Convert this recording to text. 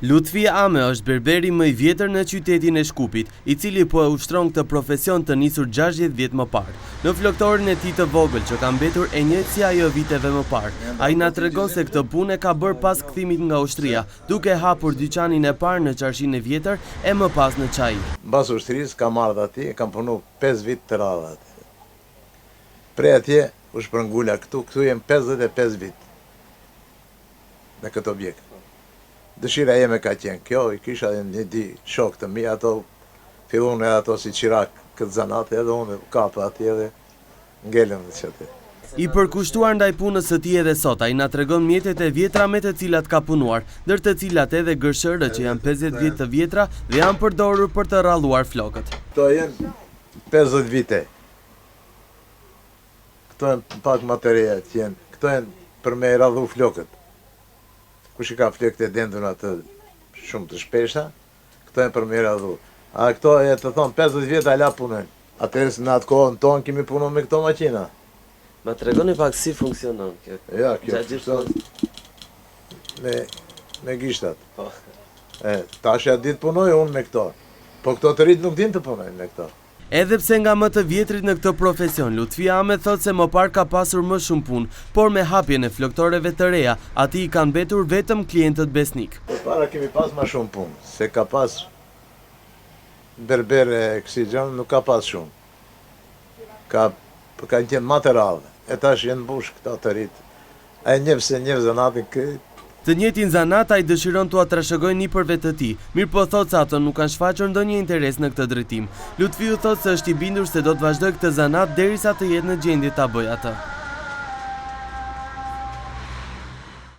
Lutfi Ame është berberi më i vjetër në qytetin e Shkupit, i cili po e ushtron këtë profesion të nisur 60 vjet më parë. Në floktorin e tij të vogël që ka mbetur e njëjtë si ajo viteve më parë, ai na tregon se këtë punë ka bërë pas kthimit nga ushtria, duke hapur dyqanin e parë në Qarshinë e Vjetër e më pas në Çair. Mbas ushtrisë kam ardhur aty, kam punu 5 vit të radhë aty. Prej atje u shpërngula këtu jem 55 vit në këtë objekt. Dëshira jeme ka qenë kjo, i kisha një di shok të mi, ato fillun edhe ato si qirak këtë zanat, edhe unë kapë atje dhe ngellem dhe qëtë. I përkushtuar ndaj punës së tij edhe sot, ai na tregon mjetet e vjetra me të cilat ka punuar, ndër të cilat edhe gërshërët që janë 50 vjet të vjetra dhe janë përdorur për të ralluar flokët. Këto janë 50 vite. Këto janë pak material që janë, këto janë për me rallu flokët. Kush i ka flokët e dendur atë shumë të shpesha, këto janë për me rallu. A këto e të thonë 50 vjet ala punën. Atëherë në atë kohën tonë kemi punu me këto makina. Ma tregoni pak si funksionon kjo? Ja, kjo funksion me gishtat. Tash ja ditë punoj unë me këto. Po këto të rritë nuk din të punojnë me këto. Edhe pse nga më të vjetrit në këtë profesion, Lutfi Ame thot se më parë ka pasur më shumë punë, por me hapjen e floktoreve të reja, ati i kanë mbetur vetëm klientët besnik. Para kemi pas më shumë punë, se ka pas berber e kësi gjënë, nuk ka pas shumë. Kanë qenë materiale, e tash jenë bush këta të rritë. A e njëvë se njëvë zanatin këtë. Të njëjtin zanat ai dëshiron t'ua trashëgojë nipërve të tij, mirë po thot se ato nuk kanë shfaqur ndonjë interes në këtë drejtim. Lutfiu thot se është i bindur se do të vazhdojë këtë zanat derisa të jetë në gjendje ta bëjë atë.